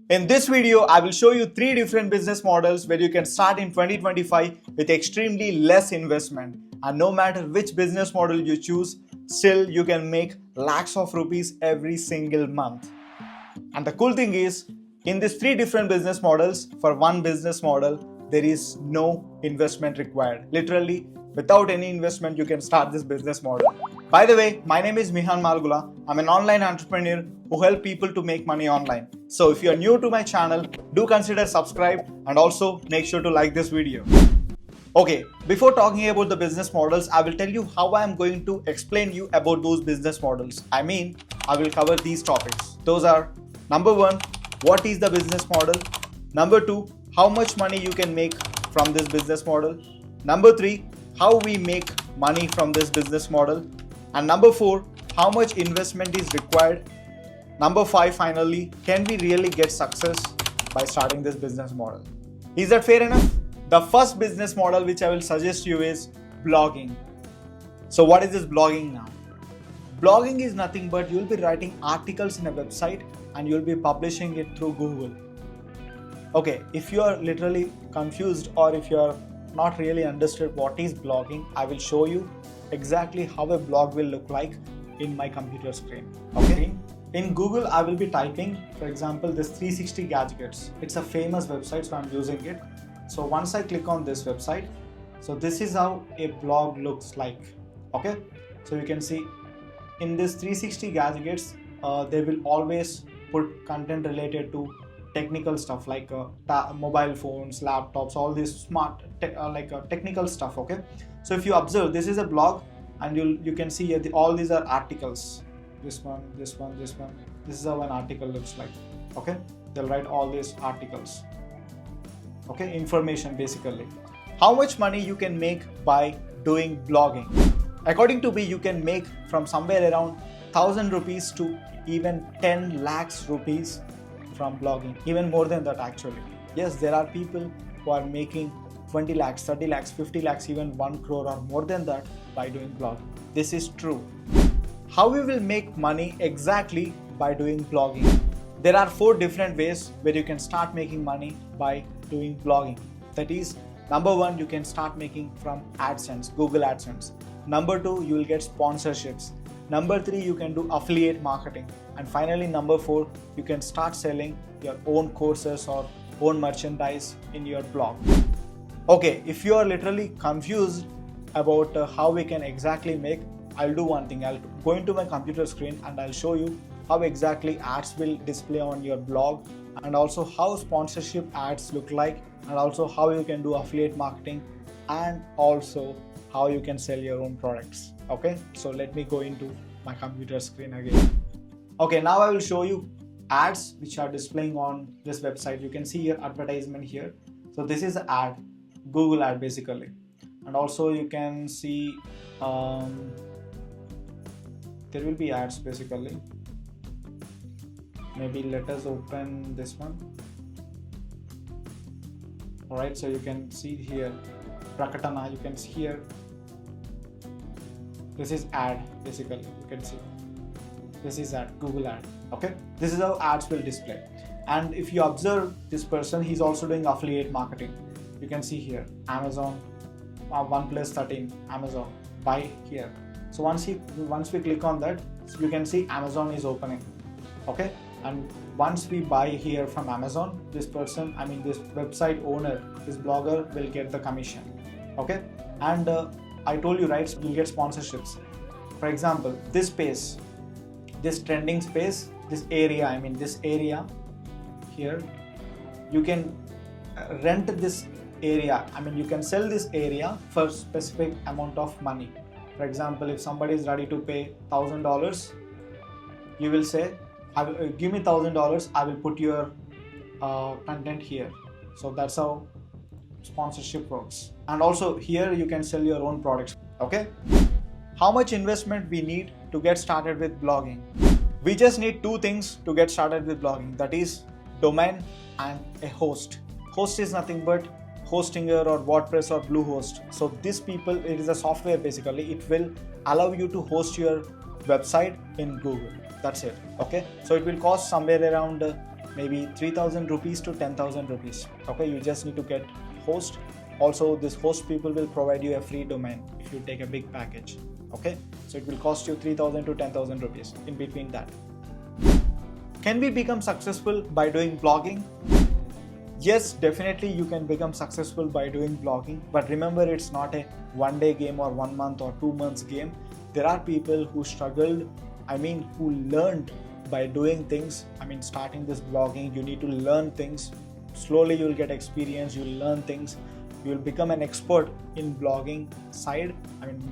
In this video, I will show you 3 different business models where you can start in 2025 with extremely less investment. And no matter which business model you choose, still you can make lakhs of rupees every single month. And the cool thing is, in these 3 different business models, for one business model, there is no investment required. Literally, without any investment, you can start this business model. By the way, my name is Mihaan Maalgula. I'm an online entrepreneur who help people to make money online. So if you are new to my channel, do consider subscribe and also make sure to like this video. Okay, before talking about the business models, I will tell you how I am going to explain you about those business models. I will cover these topics. Those are number 1, what is the business model? Number 2, how much money you can make from this business model? Number 3, how we make money from this business model? And number 4, how much investment is required? Number 5, finally, can we really get success by starting this business model? Is that fair enough? The first business model which I will suggest you is blogging. So what is this blogging now? Blogging is nothing but you'll be writing articles in a website and you'll be publishing it through Google. Okay, if you are literally confused or if you are not really understood what is blogging, I will show you exactly how a blog will look like in my computer screen. Okay, in Google I will be typing, for example, this 360 gadgets. It's a famous website, so I'm using it. So once I click on this website, so this is how a blog looks like. Okay, so you can see in this 360 gadgets they will always put content related to technical stuff like mobile phones, laptops, all this smart technical stuff. Okay, so if you observe, this is a blog and you can see here all these are articles. This one. This is how an article looks like. Okay, they'll write all these articles. Okay, information basically. How much money you can make by doing blogging? According to me, you can make from somewhere around 1,000 rupees to even 10 lakhs rupees from blogging, even more than that actually. Yes, there are people who are making 20 lakhs, 30 lakhs, 50 lakhs, even 1 crore or more than that by doing blogging. This is true. How we will make money exactly by doing blogging? There are 4 different ways where you can start making money by doing blogging. That is, number 1, you can start making from AdSense, Google AdSense. Number 2, you will get sponsorships. Number 3, you can do affiliate marketing. And finally, number 4, you can start selling your own courses or own merchandise in your blog. Okay, if you are literally confused about how we can exactly make, I'll do one thing. I'll go into my computer screen and I'll show you how exactly ads will display on your blog, and also how sponsorship ads look like, and also how you can do affiliate marketing, and also how you can sell your own products. Okay, so let me go into my computer screen again. Okay, now I will show you ads which are displaying on this website. You can see your advertisement here. So this is an ad, Google ad basically. And also you can see there will be ads basically. Maybe let us open this one. Alright, so you can see here Prakatana, you can see here. This is ad basically, you can see. This is ad, Google ad. Okay, this is how ads will display. And if you observe this person, he's also doing affiliate marketing. You can see here Amazon, 1+13, Amazon, buy here. So once we click on that, you can see Amazon is opening. Okay, and once we buy here from Amazon, this person, this website owner, this blogger will get the commission. Okay, and I told you, right, you'll get sponsorships. For example, this space, this trending space, this area, this area here, you can rent this area. You can sell this area for specific amount of money. For example, if somebody is ready to pay $1,000, you will say, give me $1,000, I will put your content here. So that's how sponsorship works. And also here you can sell your own products. Okay, how much investment we need to get started with blogging? We just need 2 things to get started with blogging, that is domain and a host. Host is nothing but Hostinger or WordPress or Bluehost. So these people, it is a software basically. It will allow you to host your website in Google. That's it. Okay, so it will cost somewhere around maybe 3,000 rupees to 10,000 rupees. Okay, you just need to get host. Also, this host people will provide you a free domain if you take a big package. Okay, so it will cost you 3,000 to 10,000 rupees in between that. Can we become successful by doing blogging? Yes, definitely you can become successful by doing blogging, but remember, it's not a one-day game or 1 month or 2 months game. There are people who struggled, who learned by doing things. Starting this blogging, you need to learn things. Slowly you'll get experience, you'll learn things, you'll become an expert in blogging side,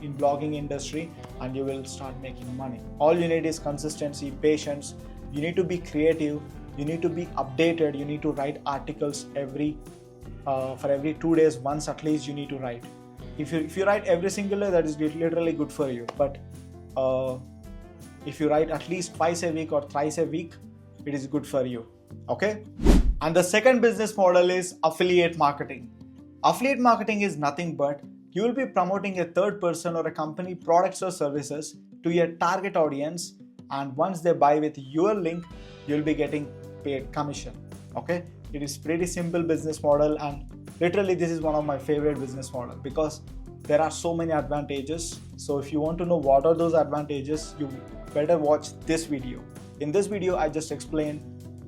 in blogging industry, and you will start making money. All you need is consistency, patience. You need to be creative. You need to be updated. You need to write articles for every 2 days, once at least you need to write. If you write every single day, that is literally good for you. But if you write at least twice a week or thrice a week, it is good for you. Okay? And the second business model is affiliate marketing. Affiliate marketing is nothing but you will be promoting a third person or a company products or services to your target audience, and once they buy with your link, you'll be getting paid commission. Okay, it is pretty simple business model, and literally this is one of my favorite business model because there are so many advantages. So if you want to know what are those advantages, you better watch this video. In this video, I just explain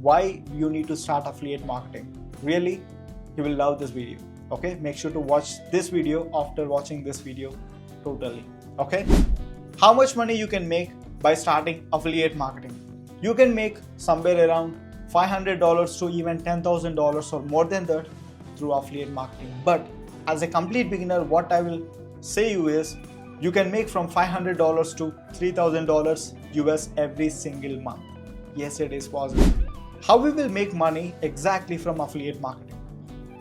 why you need to start affiliate marketing. Really, you will love this video. Okay, make sure to watch this video after watching this video totally. Okay, how much money you can make by starting affiliate marketing? You can make somewhere around $500 to even $10,000 or more than that through affiliate marketing. But as a complete beginner, what I will say you is you can make from $500 to $3,000 US every single month. Yes, it is possible. How we will make money exactly from affiliate marketing?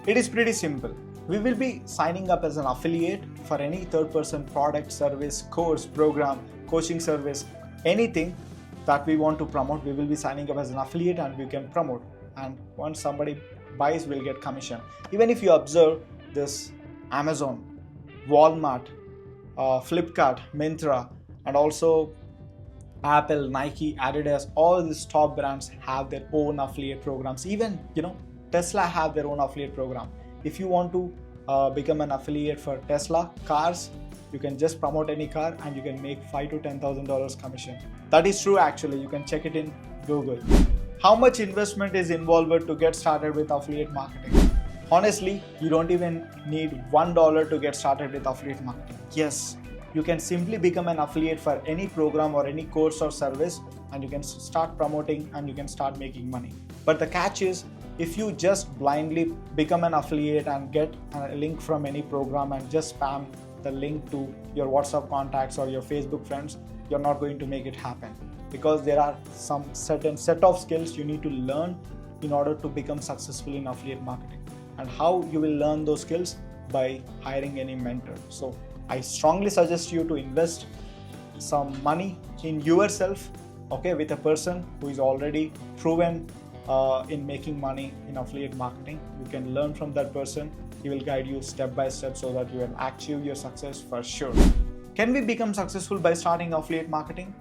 It is pretty simple. We will be signing up as an affiliate for any third-person product, service, course, program, coaching service, anything that we want to promote. We will be signing up as an affiliate and we can promote. And once somebody buys, we'll get commission. Even if you observe this, Amazon, Walmart, Flipkart, Myntra, and also Apple, Nike, Adidas, all these top brands have their own affiliate programs. Even Tesla have their own affiliate program. If you want to become an affiliate for Tesla cars, you can just promote any car and you can make $5,000 to $10,000 commission. That is true actually. You can check it in Google. How much investment is involved to get started with affiliate marketing? Honestly, you don't even need $1 to get started with affiliate marketing. Yes, you can simply become an affiliate for any program or any course or service, and you can start promoting and you can start making money. But the catch is, if you just blindly become an affiliate and get a link from any program and just spam the link to your WhatsApp contacts or your Facebook friends, you're not going to make it happen, because there are some certain set of skills you need to learn in order to become successful in affiliate marketing. And how you will learn those skills? By hiring any mentor. So I strongly suggest you to invest some money in yourself, okay, with a person who is already proven in making money in affiliate marketing. You can learn from that person. He will guide you step by step so that you will achieve your success for sure. Can we become successful by starting affiliate marketing?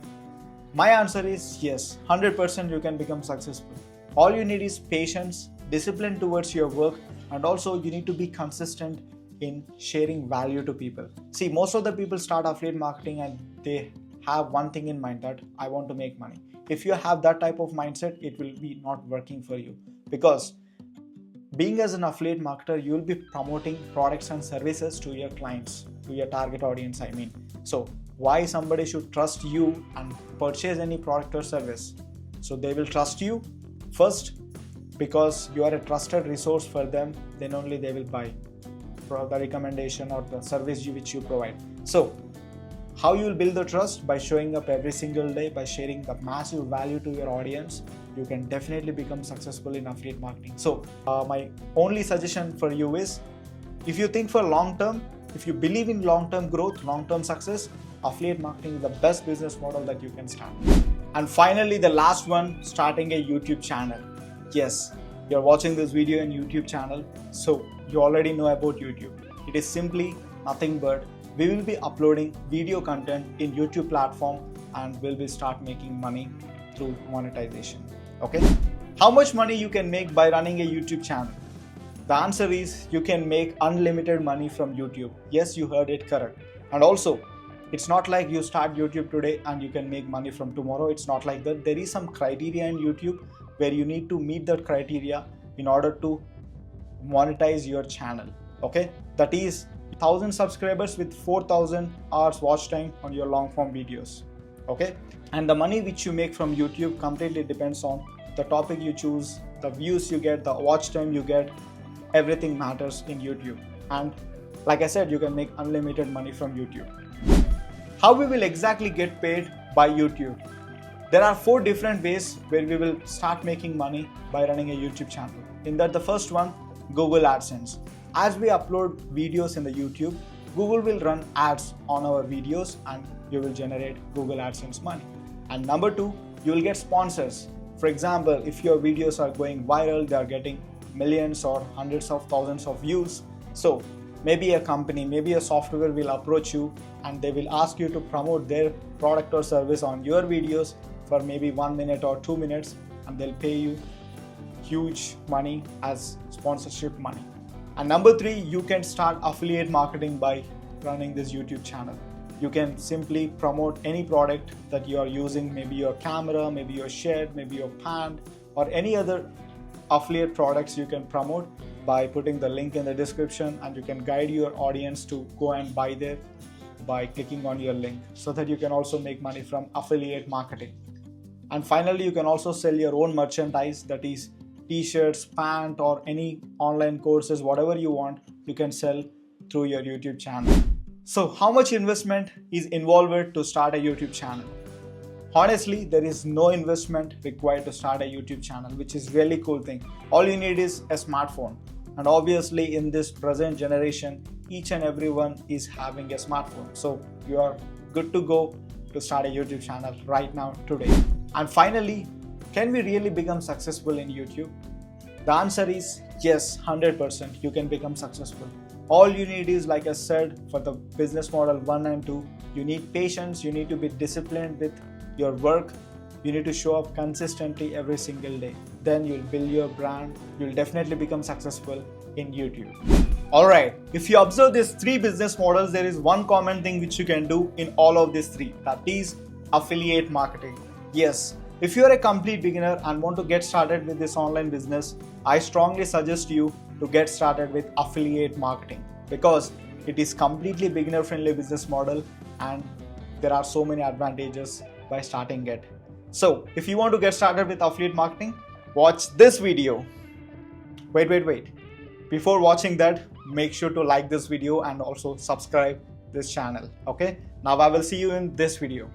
My answer is yes, 100% you can become successful. All you need is patience, discipline towards your work, and also you need to be consistent in sharing value to people. See, most of the people start affiliate marketing and they have one thing in mind, that I want to make money. If you have that type of mindset, it will be not working for you, because being as an affiliate marketer, you will be promoting products and services to your clients, to your target audience. So why somebody should trust you and purchase any product or service? So they will trust you first because you are a trusted resource for them. Then only they will buy the recommendation or the service which you provide. So how you will build the trust? By showing up every single day, by sharing the massive value to your audience. You can definitely become successful in affiliate marketing. So my only suggestion for you is, if you think for long term, if you believe in long-term growth, long-term success, affiliate marketing is the best business model that you can start. And finally, the last one, starting a YouTube channel. Yes, you're watching this video in YouTube channel, so you already know about YouTube. It is simply nothing but we will be uploading video content in YouTube platform and we'll be start making money through monetization. Okay, How much money you can make by running a YouTube channel? The answer is you can make unlimited money from YouTube. Yes, you heard it correct. And also, it's not like you start YouTube today and you can make money from tomorrow. It's not like that. There is some criteria in YouTube where you need to meet that criteria in order to monetize your channel. Okay, that is 1000 subscribers with 4000 hours watch time on your long form videos. Okay, and the money which you make from YouTube completely depends on the topic you choose, the views you get, the watch time you get. Everything matters in YouTube. And like I said, you can make unlimited money from YouTube. How we will exactly get paid by YouTube? There are 4 different ways where we will start making money by running a YouTube channel. In that, the first one, Google AdSense. As we upload videos in the YouTube, Google will run ads on our videos and you will generate Google AdSense money. And number 2, you will get sponsors. For example, if your videos are going viral, they are getting millions or hundreds of thousands of views. So maybe a company, maybe a software will approach you and they will ask you to promote their product or service on your videos for maybe 1 minute or 2 minutes, and they'll pay you huge money as sponsorship money. And number 3, you can start affiliate marketing by running this YouTube channel. You can simply promote any product that you are using, maybe your camera, maybe your shed, maybe your pant, or any other affiliate products you can promote by putting the link in the description, and you can guide your audience to go and buy there by clicking on your link, so that you can also make money from affiliate marketing. And finally, you can also sell your own merchandise, that is t-shirts, pant, or any online courses, whatever you want, you can sell through your YouTube channel. So how much investment is involved to start a YouTube channel? Honestly, there is no investment required to start a YouTube channel, which is really cool thing. All you need is a smartphone. And obviously in this present generation, each and everyone is having a smartphone. So you are good to go to start a YouTube channel right now, today. And finally, can we really become successful in YouTube? The answer is yes, 100% you can become successful. All you need is, like I said, for the business model 1 and 2, you need patience, you need to be disciplined with your work, you need to show up consistently every single day. Then you'll build your brand, you'll definitely become successful in YouTube. Alright, if you observe these 3 business models, there is one common thing which you can do in all of these 3, that is affiliate marketing. Yes, if you are a complete beginner and want to get started with this online business, I strongly suggest you to get started with affiliate marketing, because it is completely beginner friendly business model and there are so many advantages by starting it. So if you want to get started with affiliate marketing, watch this video. Wait. Before watching that, make sure to like this video and also subscribe this channel. Okay, now I will see you in this video.